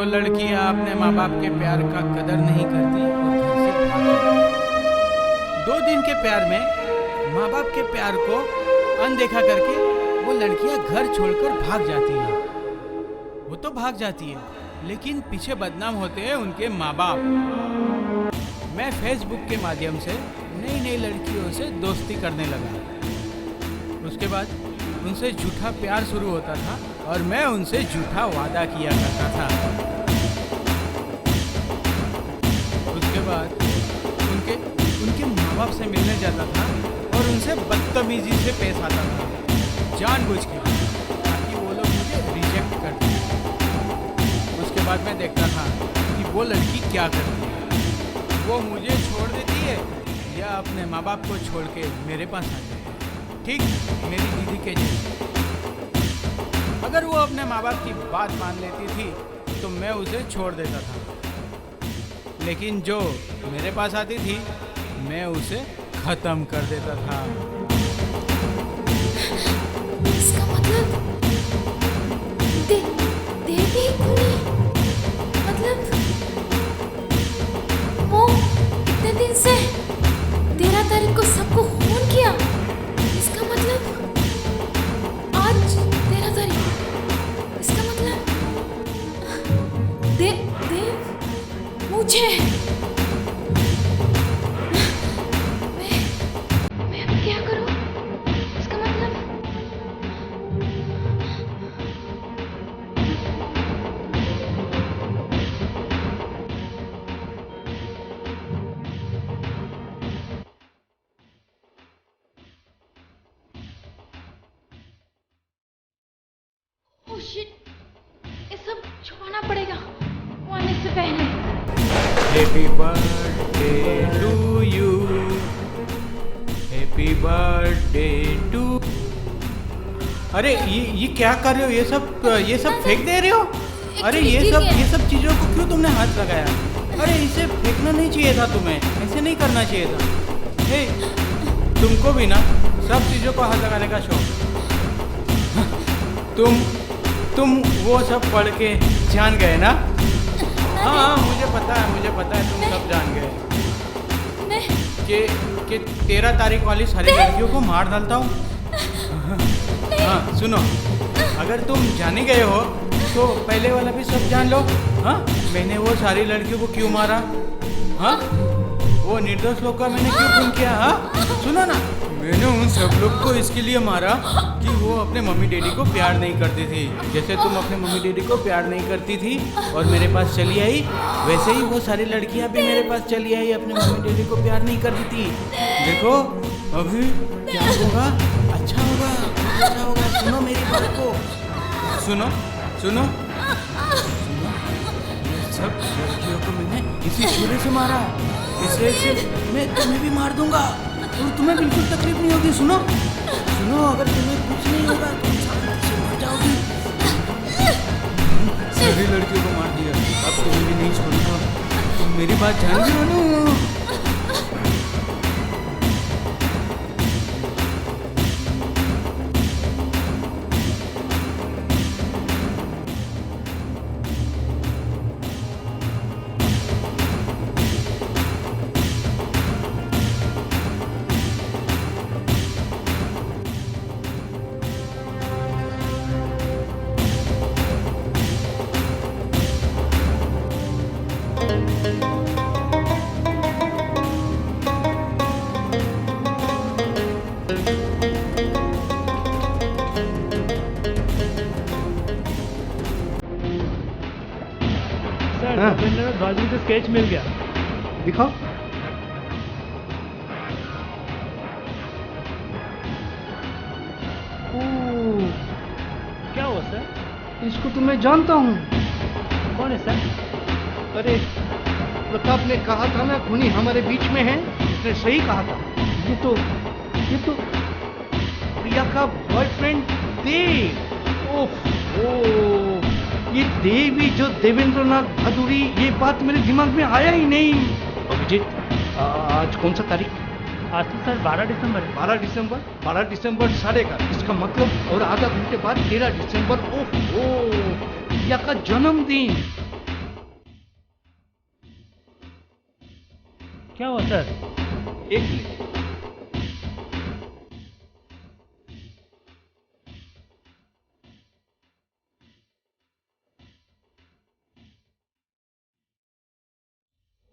लड़कियां अपने माँ बाप के प्यार का कदर नहीं करती और घर से भाग जाती। 2 दिन के प्यार में माँ बाप के प्यार को अनदेखा करके वो लड़कियां घर छोड़कर भाग जाती है। वो तो भाग जाती है, लेकिन पीछे बदनाम होते हैं उनके माँ बाप। मैं फेसबुक के माध्यम से नई नई लड़कियों से दोस्ती करने लगा। उसके बाद उनसे झूठा प्यार शुरू होता था और मैं उनसे झूठा वादा किया करता था। उसके बाद उनके माँ बाप से मिलने जाता था और उनसे बदतमीजी से पेश आता था, जानबूझ के, ताकि वो लोग मुझे रिजेक्ट कर दें। उसके बाद मैं देखता था कि वो लड़की क्या करती है। वो मुझे छोड़ देती है या अपने माँ बाप को छोड़ के मेरे पास आ जाती है, ठीक मेरी दीदी के जैसे। अगर वो अपने माँ बाप की बात मान लेती थी तो मैं उसे छोड़ देता था, लेकिन जो मेरे पास आती थी मैं उसे खत्म कर देता था। इसका मतलब देवी खुली, मतलब वो इतने दिन से 13 तारीख को सबको फोन किया। इसका मतलब आज 13 तारीख, इसका मतलब देव मुझे, मैं अब क्या करूं? इसका मतलब ओह शिट, ये सब छुपाना पड़ेगा वो आने से पहले। Happy birthday to you, happy birthday to. अरे ये क्या कर रहे हो? ये सब फेंक दे रहे हो? अरे ये सब चीज़ों को क्यों तुमने हाथ लगाया? अरे इसे फेंकना नहीं चाहिए था तुम्हें, ऐसे नहीं करना चाहिए था। हे, तुमको भी ना सब चीज़ों को हाथ लगाने का शौक। तुम वो सब पढ़ के जान गए ना? हाँ, मुझे पता है तुम सब जान गए कि 13 तारीख वाली सारी लड़कियों को मार डालता हूँ। हाँ सुनो, अगर तुम जान ही गए हो तो पहले वाला भी सब जान लो। हाँ, मैंने वो सारी लड़कियों को क्यों मारा? हाँ, वो निर्दोष लोग का मैंने क्यों खून किया? हाँ सुनो ना, मैंने उन सब लोग को इसके लिए मारा कि वो अपने मम्मी डैडी को प्यार नहीं करती थी। जैसे तुम अपने मम्मी डैडी को प्यार नहीं करती थी और मेरे पास चली आई, वैसे ही वो सारी लड़कियां भी मेरे पास चली आई, अपने मम्मी डैडी को प्यार नहीं करती थी। देखो अभी क्या होगा, अच्छा होगा, अच्छा होगा। सुनो मेरी बात को, सुनो सुनो सुनो, ये सब लड़कियों को मैंने इसी छुरे से मारा, इसे मैं तुम्हें भी मार दूंगा और तुम्हें बिल्कुल तकलीफ नहीं होगी। सुनो सुनो, अगर तुम्हें कुछ नहीं होगा तुम शांति से मर जाओगी। सभी लड़कियों को मार दिया, अब तुम्हें भी नहीं छोड़ूंगा। तुम मेरी बात जान रही हो ना? बाजू से स्केच मिल गया, दिखाओ। क्या हुआ सर? इसको तो मैं जानता हूँ। कौन है सर? अरे प्रताप ने कहा था ना खूनी हमारे बीच में है, उसने सही कहा था। ये तो प्रिया का बॉयफ्रेंड देव। ओह, ये देवी जो देवेंद्रनाथ भदूरी, ये बात मेरे दिमाग में आया ही नहीं। अभिजीत, आज कौन सा तारीख? आज तो सर 12 दिसंबर है। 12 दिसंबर 11:30। इसका मतलब और आधा घंटे बाद 13 दिसंबर। ओह, प्रिया का जन्मदिन। क्या हुआ सर? एक minute.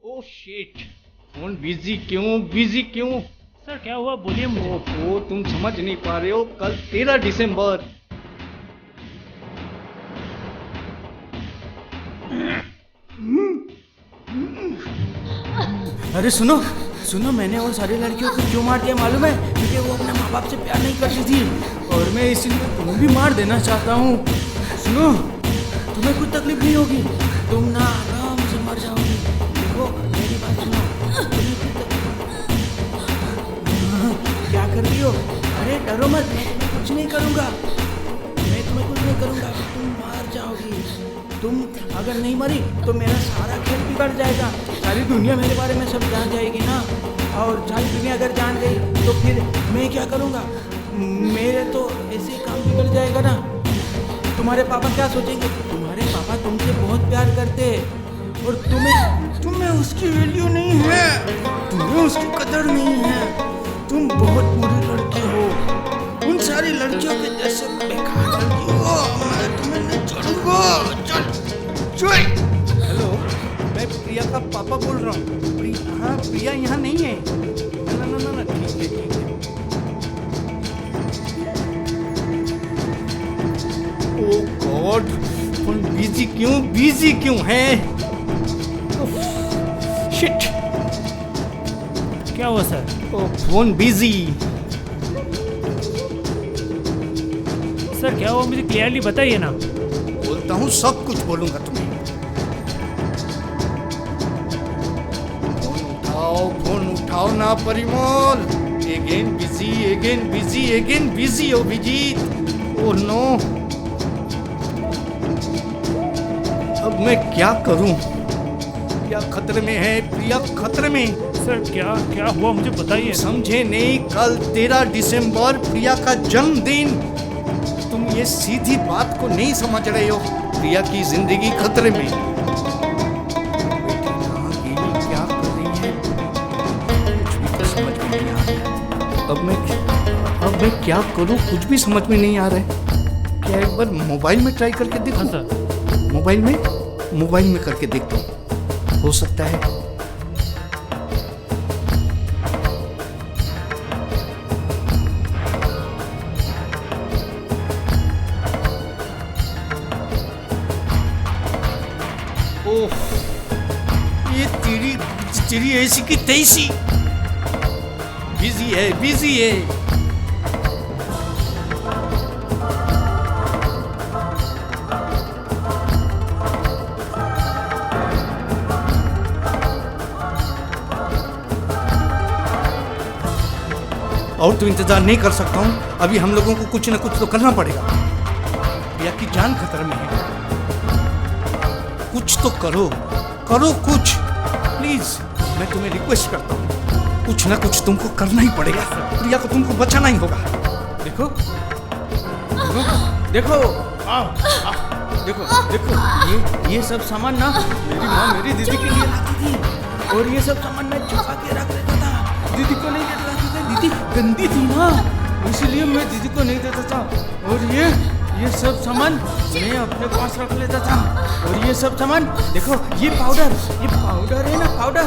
Oh shit, phone busy क्यों? सर क्या हुआ, बोलिए मुझे। ओहो, तुम समझ नहीं पा रहे हो, कल 13 दिसंबर। अरे सुनो, मैंने वो सारी लड़कियों को क्यों मार दिया मालूम है? क्योंकि वो अपने माँ बाप से प्यार नहीं करती थी, और मैं इसीलिए तुम्हें भी मार देना चाहता हूँ। सुनो, तुम्हें कुछ तकलीफ नहीं होगी, तुम ना आराम से मर जाओगी। देखो मेरी बात सुनो, तुम्हें कुछ क्या कर रही हो? अरे डरो मत, मैं तुम्हें कुछ नहीं करूँगा, तुम मर जाओगी। तुम अगर नहीं मरी तो मेरा सारा खेल बिगड़ जाएगा, सारी दुनिया मेरे बारे में सब जान जाएगी ना, और सारी दुनिया अगर जान गई तो फिर मैं क्या करूँगा? मेरे तो ऐसे ही काम बिगड़ जाएगा ना। तुम्हारे पापा क्या सोचेंगे? तुम्हारे पापा तुमसे बहुत प्यार करते हैं, और तुम्हें उसकी वैल्यू नहीं है, तुम्हें उसकी कदर नहीं है। तुम बहुत बुरी लड़की हो, उन सारी लड़कियों के जैसे बेकार लड़की हो। मैं तुम्हें नहीं छोड़ूंगा। चल। हेलो, मैं प्रिया का पापा बोल रहा हूँ। हाँ, प्रिया यहाँ नहीं है। ना, ठीक है। ओह गॉड, फोन बिजी क्यों है? शिट, क्या हुआ सर? Phone busy. सर क्या हुआ, मुझे क्लियरली बताइए ना। बोलता हूँ, सब कुछ बोलूंगा तुम्हें। फोन उठाओ ना Parimal. Again busy Abhijit. Oh no, अब मैं क्या करूं? प्रिया खतरे में है, प्रिया खतरे में। सर क्या हुआ, मुझे बताइए। समझे नहीं, कल 13 दिसंबर प्रिया का जन्मदिन। तुम ये सीधी बात को नहीं समझ रहे हो। प्रिया की जिंदगी खतरे में। क्या कर रही है? कुछ भी तो समझ में नहीं आ रहा। अब मैं क्या करूं, कुछ भी समझ में नहीं आ रहा है। क्या एक बार मोबाइल में ट्राई करके देखूं? हाँ सर। मोबाइल में करके देखता हूं, हो सकता है। ये तेरी ऐसी की तैसी। बिजी है। और तो इंतजार नहीं कर सकता हूँ, अभी हम लोगों को कुछ न कुछ तो करना पड़ेगा। प्रिया की जान खतरे में है। कुछ तो करो कुछ, प्लीज। मैं तुम्हें रिक्वेस्ट करता हूँ, कुछ ना कुछ तुमको करना ही पड़ेगा। प्रिया को तुमको बचाना ही होगा। देखो, ये सब सामान ना मेरी माँ मेरी दीदी के लिए लाती थी, और ये सब सामान मैं छुपा के रख लेता था। दीदी को नहीं देता था, दीदी गंदी थी ना, इसलिए मैं दीदी को नहीं देता था। और ये सब सामान मैं अपने पास रख लेता था। और ये सब सामान देखो, ये पाउडर है ना, पाउडर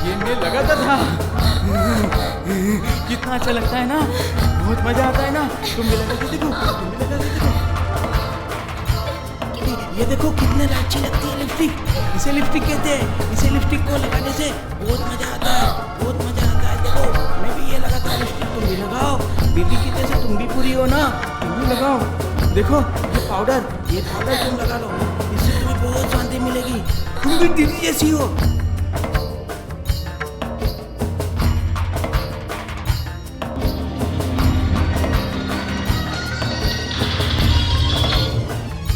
ये मैं लगाता था। कितना अच्छा लगता है ना, बहुत मजा आता है ना। तुम भी लगा के देखो। ये देखो कितने अच्छी लगती है लिपस्टिक। इसे लिपस्टिक कहते हैं। इसे लिपस्टिक को लगाने से बहुत मजा आता है। देखो, मैं भी ये लगाता हूँ लिपस्टिक, तुम भी लगाओ। दीदी की जैसे तुम भी पूरी हो ना, तुम भी लगाओ। देखो ये पाउडर तुम लगा लो, इससे तुम्हें बहुत शांति मिलेगी। तुम भी दीदी जैसी हो।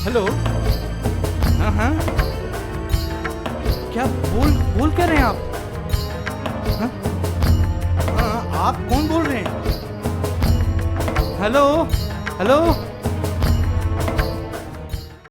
हेलो, हाँ, क्या बोल क्या रहे हैं आप? हाँ, आप कौन बोल रहे हैं? हेलो,